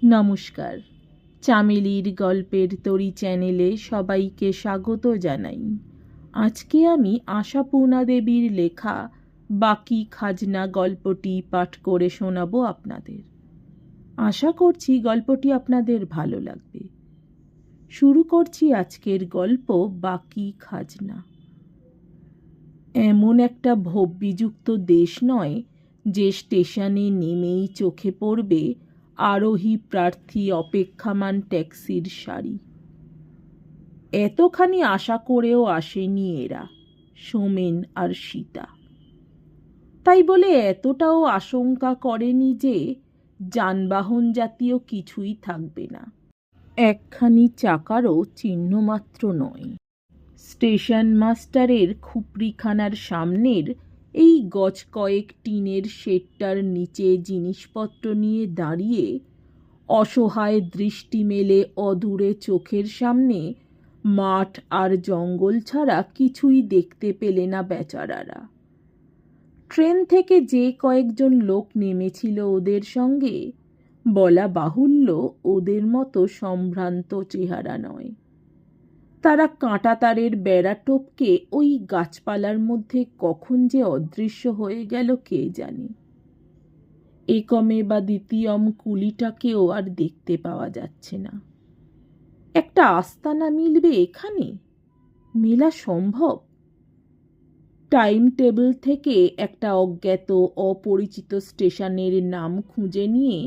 নমস্কার, চামেলির গল্পের তরী চ্যানেলে সবাইকে স্বাগত জানাই। আজকে আমি আশাপূর্ণা দেবীর লেখা বাকি খাজনা গল্পটি পাঠ করে শোনাবো আপনাদের। আশা করছি গল্পটি আপনাদের ভালো লাগবে। শুরু করছি আজকের গল্প বাকি খাজনা। এমন একটা ভব্যযুক্ত দেশ নয় যে স্টেশনে নেমেই চোখে পড়বে আরোহী প্রার্থী অপেক্ষামান ট্যাক্সির সারি। এতখানি আশা করেও আসেনি এরা, সোমেন আর সীতা। তাই বলে এতটাও আশঙ্কা করেনি যে যানবাহন জাতীয় কিছুই থাকবে না, একখানি চাকারও চিহ্নমাত্র নয়। স্টেশন মাস্টারের খুপড়িখানার সামনের এই গজ কয়েক টিনের শেডটার নিচে জিনিসপত্র নিয়ে দাঁড়িয়ে অসহায় দৃষ্টি মেলে অদূরে চোখের সামনে মাঠ আর জঙ্গল ছাড়া কিছুই দেখতে পেলে না বেচারারা। ট্রেন থেকে যে কয়েকজন লোক নেমেছিল ওদের সঙ্গে, বলা বাহুল্য ওদের মতো সম্ভ্রান্ত চেহারা নয়। তারা কাঁটাতারের বেড়া টপকে ওই গাছপালার মধ্যে কখন যে অদৃশ্য হয়ে গেল কে জানে। একমে বা দ্বিতীয়ম কুলিটাকেও আর দেখতে পাওয়া যাচ্ছে না। একটা আস্তানা মিলবে এখানে? মেলা সম্ভব? টাইম টেবিল থেকে একটা অজ্ঞাত অপরিচিত স্টেশনের নাম খুঁজে নিয়ে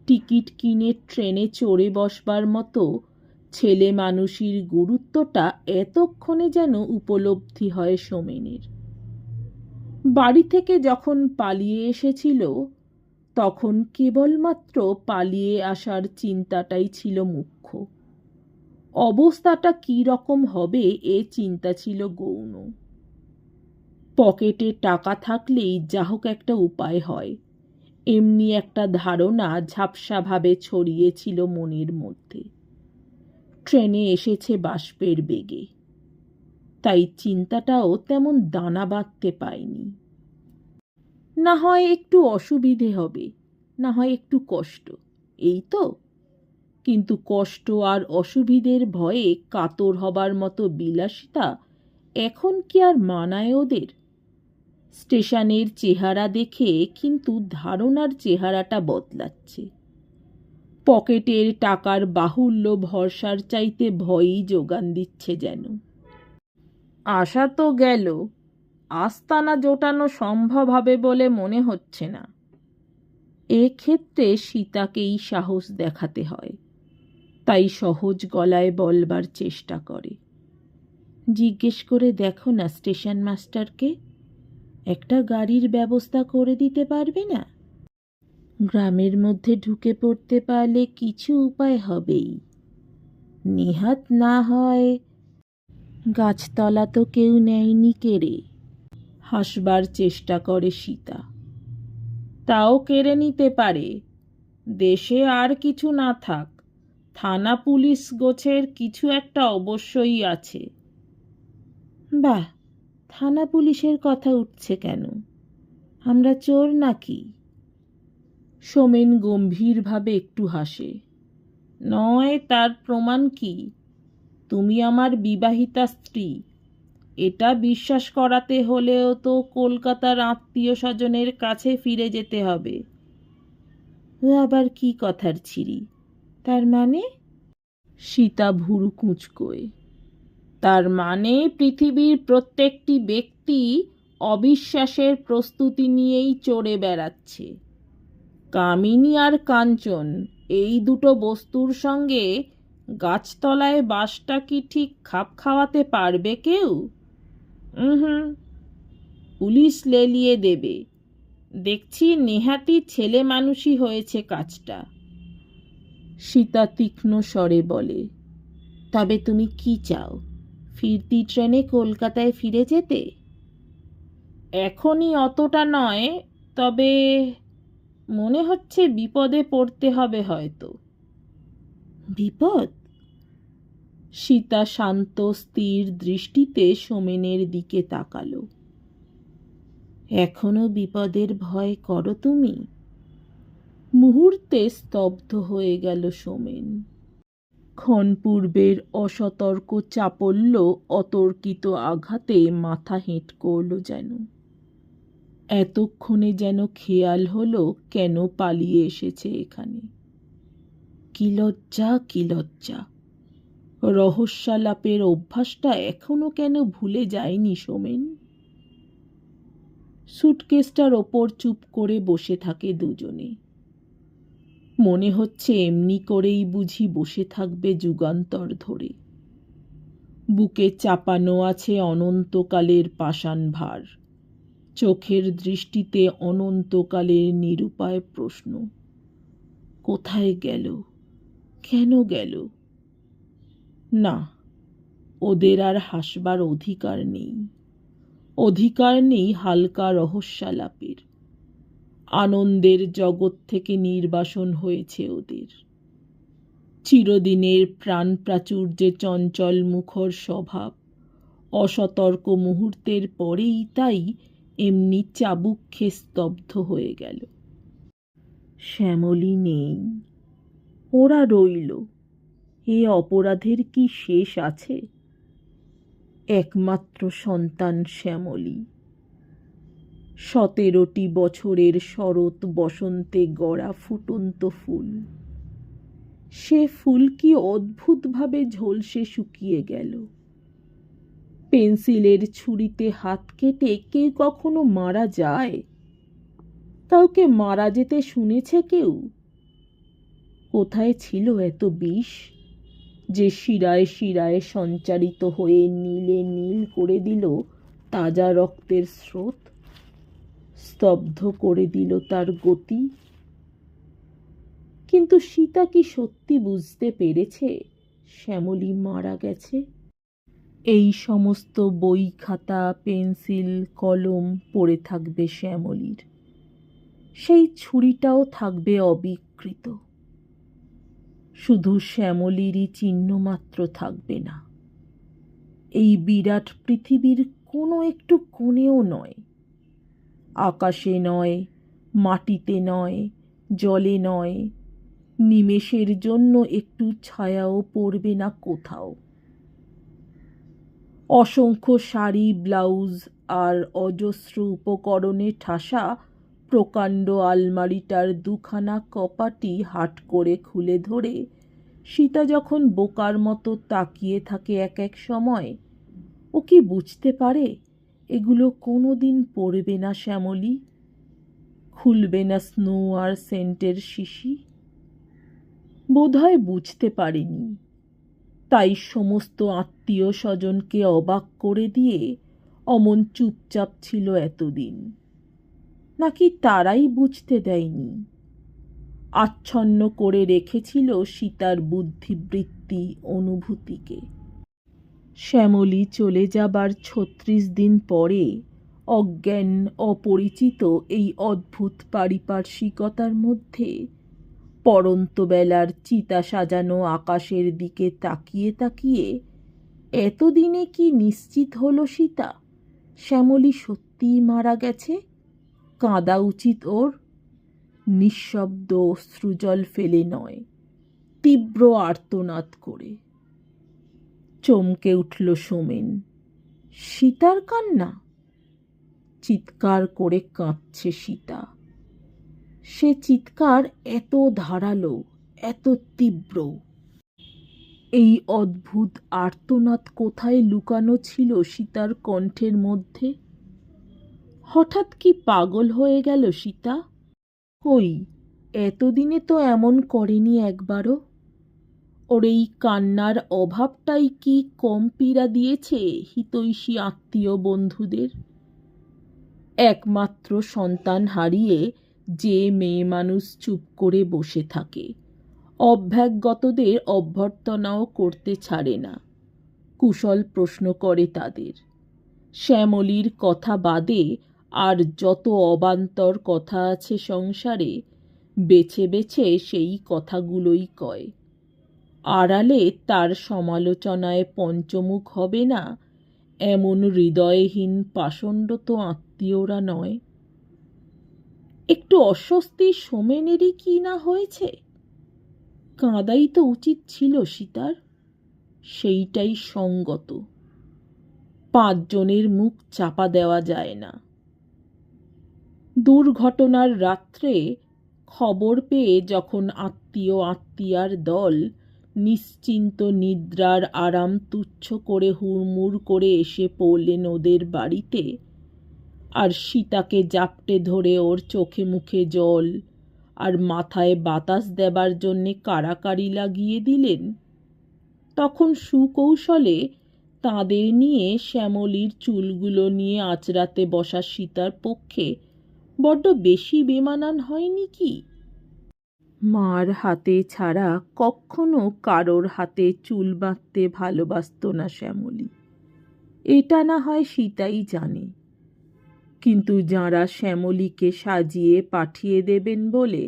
টিকিট কিনে ট্রেনে চড়ে বসবার মতো ছেলে মানুষের গুরুত্বটা এতক্ষণে যেন উপলব্ধি হয় সোমেনের। বাড়ি থেকে যখন পালিয়ে এসেছিল তখন কেবলমাত্র পালিয়ে আসার চিন্তাটাই ছিল মুখ্য। অবস্থাটা কী রকম হবে এ চিন্তা ছিল গৌণ। পকেটে টাকা থাকলেই যা হোক একটা উপায় হয়, এমনি একটা ধারণা ঝাপসাভাবে ছড়িয়েছিল মনের মধ্যে। ট্রেনে এসেছে বাষ্পের বেগে, তাই চিন্তাটাও তেমন দানা বাঁধতে পায়নি। না হয় একটু অসুবিধে হবে, না হয় একটু কষ্ট, এই তো। কিন্তু কষ্ট আর অসুবিধের ভয়ে কাতর হবার মতো বিলাসিতা এখন কি আর মানায় ওদের? স্টেশনের চেহারা দেখে কিন্তু ধারণার চেহারাটা বদলাচ্ছে। পকেটের টাকার বাহুল্য ভরসার চাইতে ভয়ই যোগান দিচ্ছে যেন। আশা তো গেল, আস্তানা জোটানো সম্ভব হবে বলে মনে হচ্ছে না। এক্ষেত্রে সীতাকেই সাহস দেখাতে হয়, তাই সহজ গলায় বলবার চেষ্টা করে। জিজ্ঞেস করে দেখো না স্টেশন মাস্টারকে, একটা গাড়ির ব্যবস্থা করে দিতে পারবে না? গ্রামের মধ্যে ঢুকে পড়তে পারলে কিছু উপায় হবেই। নেহাত না হয় গাছতলা তো কেউ নেয়নি কেড়ে। হাসবার চেষ্টা করে সীতা। তাও কেড়ে নিতে পারে, দেশে আর কিছু না থাক, থানা পুলিশ গোছের কিছু একটা অবশ্যই আছে। বাহ, থানা পুলিশের কথা উঠছে কেন? আমরা চোর নাকি? সোমেন গম্ভীরভাবে একটু হাসে। নয়, তার প্রমাণ কি? তুমি আমার বিবাহিতা স্ত্রী, এটা বিশ্বাস করাতে হলেও তো কলকাতার আত্মীয় স্বজনের কাছে ফিরে যেতে হবে। ও আবার কি কথার ছিরি? তার মানে? সীতা ভুরু কুঁচকোয়। তার মানে পৃথিবীর প্রত্যেকটি ব্যক্তি অবিশ্বাসের প্রস্তুতি নিয়েই চড়ে বেড়াচ্ছে। কামিনী আর কাঞ্চন, এই দুটো বস্তুর সঙ্গে গাছতলায় বাসটা কি ঠিক খাপ খাওয়াতে পারবে কেউ? হুম, পুলিশ লেলিয়ে দেবে। দেখছি নেহাতি ছেলে মানুষই হয়েছে কাজটা। সীতা তীক্ষ্ণ স্বরে বলে। তবে তুমি কি চাও? ফিরতি ট্রেনে কলকাতায় ফিরে যেতে? এখনই অতটা নয়, তবে মনে হচ্ছে বিপদে পড়তে হবে হয়তো। বিপদ? সীতা শান্ত স্থির দৃষ্টিতে সোমেনের দিকে তাকালো। এখনো বিপদের ভয় করো তুমি? মুহূর্তে স্তব্ধ হয়ে গেল সোমেন। ক্ষণ পূর্বের অসতর্ক চাপল্য অতর্কিত আঘাতে মাথা হেঁট করল যেন। এতক্ষণে যেন খেয়াল হলো কেন পালিয়ে এসেছে এখানে। কি লজ্জা, কি লজ্জা! রহস্যালাপের অভ্যাসটা এখনো কেন ভুলে যায়নি সোমেন? সুটকেসটার ওপর চুপ করে বসে থাকে দুজনে। মনে হচ্ছে এমনি করেই বুঝি বসে থাকবে যুগান্তর ধরে। বুকে চাপানো আছে অনন্তকালের পাষাণ ভার, চোখের দৃষ্টিতে অনন্তকালের নিরুপায় প্রশ্ন। কোথায় গেল? কেন গেল? না, ওদের আর হাসবার অধিকার নেই। অধিকার নেই হালকা রহস্যালাপের। আনন্দের জগৎ থেকে নির্বাসন হয়েছে ওদের। চিরদিনের প্রাণ প্রাচুর্যে চঞ্চল মুখর স্বভাব অসতর্ক মুহূর্তের পরেই তাই এমনি চাবুক খেয়ে স্তব্ধ হয়ে গেল। শ্যামলী নেই, ওরা রইল। এ অপরাধের কি শেষ আছে? একমাত্র সন্তান শ্যামলী, 17টি বছরের শরৎ বসন্তে গড়া ফুটন্ত ফুল। সে ফুল কি অদ্ভুতভাবে ঝলসে শুকিয়ে গেল। পেন্সিলের ছুরিতে হাত কেটে কেউ কখনো মারা যায়? কাউকে মারা যেতে শুনেছে কেউ? কোথায় ছিল এত বিষ যে শিরায় শিরায় সঞ্চারিত হয়ে নীলে নীল করে দিল তাজা রক্তের স্রোত, স্তব্ধ করে দিল তার গতি? কিন্তু সীতা কি সত্যি বুঝতে পেরেছে শ্যামলী মারা গেছে? এই সমস্ত বই খাতা পেন্সিল কলম পড়ে থাকবে শ্যামলীর, সেই ছুরিটাও থাকবে অবিকৃত। শুধু শ্যামলীরই চিহ্ন মাত্র থাকবে না, এই বিরাট পৃথিবীর কোনো একটু কোণেও নয়। আকাশে নয়, মাটিতে নয়, জলে নয়, নিমেষের জন্য একটু ছায়াও পড়বে না কোথাও। অসংখ্য শাড়ি ব্লাউজ আর অজস্র উপকরণে ঠাসা প্রকাণ্ড আলমারিটার দুখানা কপাটি হাট করে খুলে ধরে সীতা যখন বোকার মতো তাকিয়ে থাকে এক এক সময়, ও কি বুঝতে পারে এগুলো কোনো দিন পড়বে না শ্যামলী? খুলবে না স্নো আর সেন্টের শিশি? বোধহয় বুঝতে পারেনি, তাই সমস্ত আত্মীয় স্বজনকে অবাক করে দিয়ে অমন চুপচাপ ছিল এতদিন। নাকি তারাই বুঝতে দেয়নি? আচ্ছন্ন করে রেখেছিল সীতার বুদ্ধিবৃত্তি অনুভূতিকে। শ্যামলী চলে যাবার 36 দিন পরে অজ্ঞান অপরিচিত এই অদ্ভুত পারিপার্শ্বিকতার মধ্যে পড়ন্ত বেলার চিতা সাজানো আকাশের দিকে তাকিয়ে তাকিয়ে এতদিনে কি নিশ্চিত হলো সীতা শ্যামলী সত্যিই মারা গেছে? কাঁদা উচিত ওর, নিঃশব্দ অশ্রুজল ফেলে নয়, তীব্র আর্তনাদ করে। চমকে উঠল সোমেন। সীতার কান্না! চিৎকার করে কাঁদছে সীতা। সে চিৎকার এত ধারালো, এত তীব্র। এই অদ্ভুত আর্তনাদ কোথায় লুকানো ছিল সীতার কণ্ঠের মধ্যে? হঠাৎ কি পাগল হয়ে গেল সীতা? কই, এতদিনে তো এমন করেনি একবারও। ওর এই কান্নার অভাবটাই কি কম পীড়া দিয়েছে হিতৈষী আত্মীয় বন্ধুদের? একমাত্র সন্তান হারিয়ে যে মেয়ে মানুষ চুপ করে বসে থাকে, অভ্যাগতদের অভ্যর্থনাও করতে ছাড়ে না, কুশল প্রশ্ন করে তাদের। শ্যামলীর কথা বাদে আর যত অবান্তর কথা আছে সংসারে, বেছে বেছে সেই কথাগুলোই কয়। আড়ালে তার সমালোচনায় পঞ্চমুখ হবে না এমন হৃদয়হীন পাষণ্ড তো আত্মীয়রা নয়। একটু অস্বস্তি সোমেনেরই কি না হয়েছে? কাঁদাই তো উচিত ছিল সীতার, সেইটাই সঙ্গত। 5 জনের মুখ চাপা দেওয়া যায় না। দুর্ঘটনার রাত্রে খবর পেয়ে যখন আত্মীয় আত্মীয়ার দল নিশ্চিন্ত নিদ্রার আরাম তুচ্ছ করে হুড়মুড় করে এসে পড়লেন ওদের বাড়িতে, আর সীতাকে জাপটে ধরে ওর চোখে মুখে জল আর মাথায় বাতাস দেবার জন্যে কাড়াকাড়ি লাগিয়ে দিলেন, তখন সুকৌশলে তাঁদের নিয়ে শ্যামলীর চুলগুলো নিয়ে আঁচড়াতে বসা সীতার পক্ষে বড্ড বেশি বেমানান হয়নি কি? মার হাতে ছাড়া কখনো কারোর হাতে চুল বাঁধতে ভালোবাসত না শ্যামলী, এটা না হয় সীতাই জানে। কিন্তু যাঁরা শ্যামলীকে সাজিয়ে পাঠিয়ে দেবেন বলে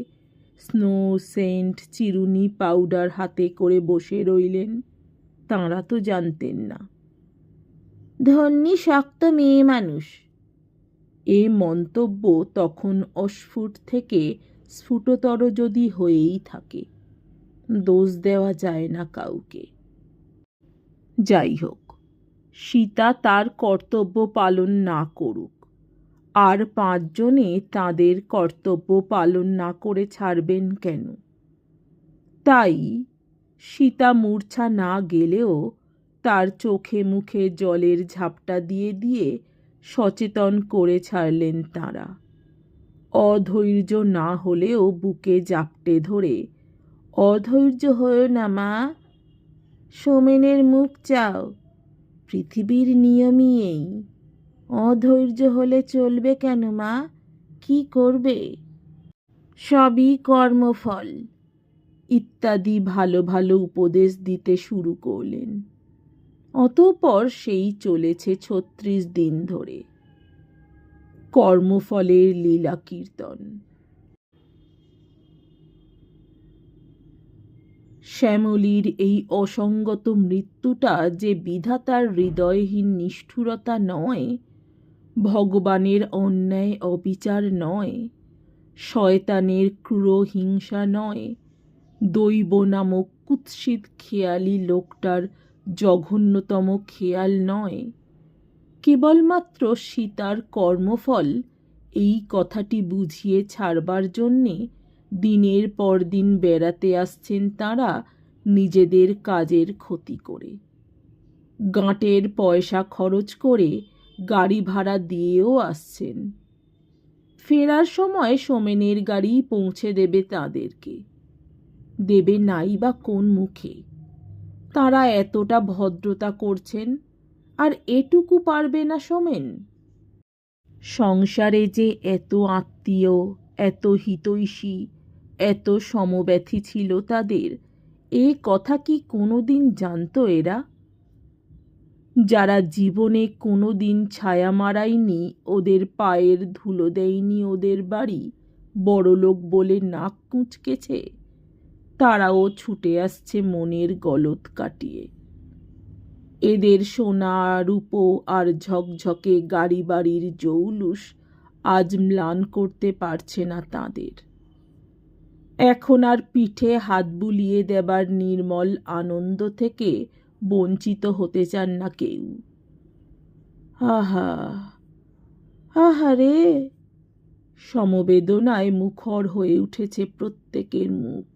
স্নো সেন্ট চিরুনি পাউডার হাতে করে বসে রইলেন, তাঁরা তো জানতেন না। ধন্যী শক্ত মেয়ে মানুষ, এ মন্তব্য তখন অস্ফুট থেকে স্ফুটতর যদি হয়েই থাকে, দোষ দেওয়া যায় না কাউকে। যাই হোক, সীতা তার কর্তব্য পালন না করুক, আর 5 জনে তাঁদের কর্তব্য পালন না করে ছাড়বেন কেন? তাই সীতা মূর্ছা না গেলেও তার চোখে মুখে জলের ঝাপটা দিয়ে দিয়ে সচেতন করে ছাড়লেন তাঁরা। অধৈর্য না হলেও বুকে জাপটে ধরে, অধৈর্য হয়েও না মা, সোমেনের মুখ চাও, পৃথিবীর নিয়মই এই, অধৈর্য হলে চলবে কেন মা, কি করবে, সবই কর্মফল, ইত্যাদি ভালো ভালো উপদেশ দিতে শুরু করলেন। অতঃপর সেই চলেছে 36 দিন ধরে কর্মফলের লীলা কীর্তন। শ্যামলীর এই অসঙ্গত মৃত্যুটা যে বিধাতার হৃদয়হীন নিষ্ঠুরতা নয়, ভগবানের অন্যায় অবিচার নয়, শয়তানের ক্রূর হিংসা নয়, দৈব নামক কুৎসিত খেয়ালি লোকটার জঘন্যতম খেয়াল নয়, কেবলমাত্র সীতার কর্মফল, এই কথাটি বুঝিয়ে ছাড়বার জন্যে দিনের পর দিন বেড়াতে আসছেন তাঁরা নিজেদের কাজের ক্ষতি করে। গাঁটের পয়সা খরচ করে গাড়ি ভাড়া দিয়েও আসছেন। ফেরার সময় সোমেনের গাড়ি পৌঁছে দেবে তাঁদেরকে, দেবে নাই বা কোন মুখে? তাঁরা এতটা ভদ্রতা করছেন, আর এটুকু পারবে না সোমেন? সংসারে যে এত আত্মীয়, এত হিতৈষী, এত সমব্যথী ছিল তাদের, এ কথা কি কোনোদিন জানতো এরা? যারা জীবনে কোনোদিন ছায়া মারায়নি, ওদের পায়ের ধুলো দেয়নি ওদের বাড়ি, বড়লোক বলে নাক কুঁচকেছে, তারাও ছুটে আসছে মনের গলদ কাটিয়ে। এদের সোনা রূপো আর ঝকঝকে গাড়ি বাড়ির জৌলুস আজ ম্লান করতে পারছে না তাদের। এখন আর পিঠে হাত বুলিয়ে দেবার নির্মল আনন্দ থেকে বঞ্চিত হতে চান না কেউ। আহা আহারে, সমবেদনায় মুখর হয়ে উঠেছে প্রত্যেকের মুখ।